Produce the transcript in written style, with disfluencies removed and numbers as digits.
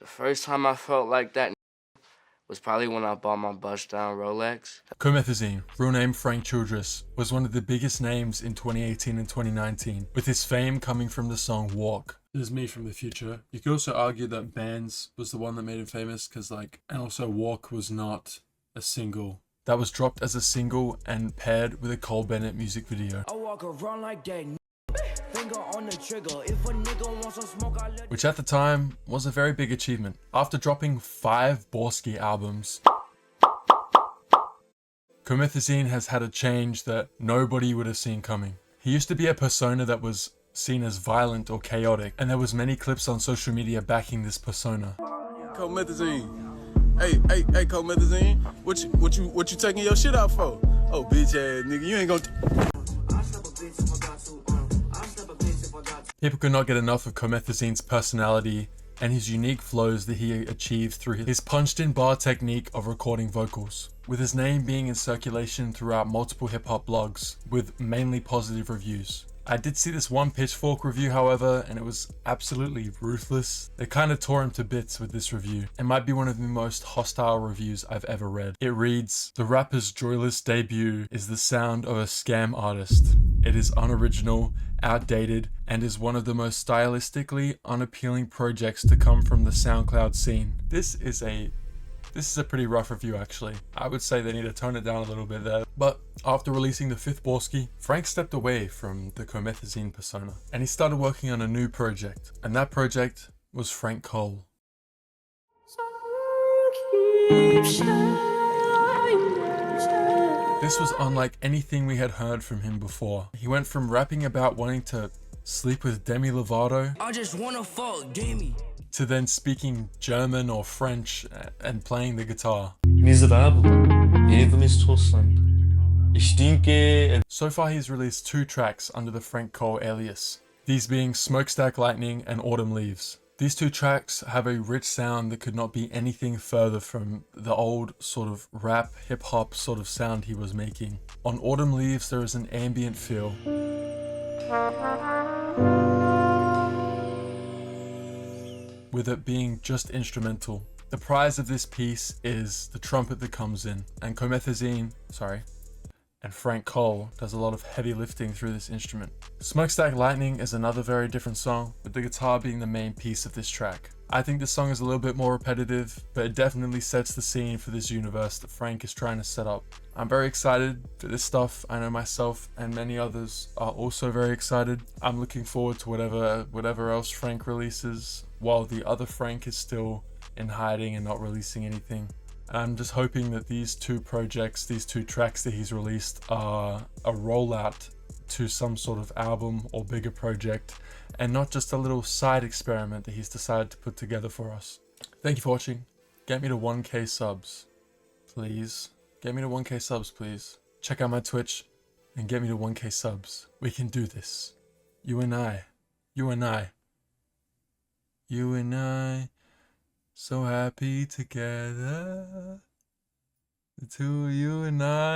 The first time I felt like that was probably when I bought my bust-down Rolex. Comethazine, real name Frank Childress, was one of the biggest names in 2018 and 2019, with his fame coming from the song Walk. This is me from the future. You could also argue that Bands was the one that made him famous, and also Walk was not a single. That was dropped as a single and paired with a Cole Bennett music video. I walk around like that. Finger on the trigger. If a nigga wants some smoke, I let Which at the time was a very big achievement. After dropping 5 Borsky albums, Comethazine has had a change that nobody would have seen coming. He used to be a persona that was seen as violent or chaotic, and there was many clips on social media backing this persona. Comethazine. Hey, Comethazine. What you taking your shit out for? Oh, bitch ass nigga, you ain't gonna. People could not get enough of Comethazine's personality and his unique flows that he achieved through his punched-in bar technique of recording vocals, with his name being in circulation throughout multiple hip-hop blogs, with mainly positive reviews. I did see this one Pitchfork review, however, and it was absolutely ruthless. They kind of tore him to bits with this review. It might be one of the most hostile reviews I've ever read. It reads, "The rapper's joyless debut is the sound of a scam artist. It is unoriginal, outdated, and is one of the most stylistically unappealing projects to come from the SoundCloud scene." This is a pretty rough review, actually. I would say they need to tone it down a little bit there. But after releasing the 5th Borsky, Frank stepped away from the Comethazine persona and he started working on a new project, and that project was Frank Cole. This was unlike anything we had heard from him before. He went from rapping about wanting to sleep with Demi Lovato, I just wanna fuck Demi, to then speaking German or French and playing the guitar. Miserable. Ele me estroçando. Stinke. So far he's released 2 tracks under the Frank Cole alias, these being Smokestack Lightning and Autumn Leaves. These 2 tracks have a rich sound that could not be anything further from the old sort of rap, hip-hop sort of sound he was making. On Autumn Leaves there is an ambient feel, with it being just instrumental. The prize of this piece is the trumpet that comes in, and and Frank Cole does a lot of heavy lifting through this instrument. Smokestack Lightning is another very different song, with the guitar being the main piece of this track. I think this song is a little bit more repetitive, but it definitely sets the scene for this universe that Frank is trying to set up. I'm very excited for this stuff. I know myself and many others are also very excited. I'm looking forward to whatever else Frank releases, while the other Frank is still in hiding and not releasing anything. I'm just hoping that these 2 projects, these 2 tracks that he's released, are a rollout to some sort of album or bigger project, and not just a little side experiment that he's decided to put together for us. Thank you for watching. Get me to 1K subs, please. Get me to 1K subs, please. Check out my Twitch and get me to 1K subs. We can do this. You and I. So happy together. The 2 of you and I.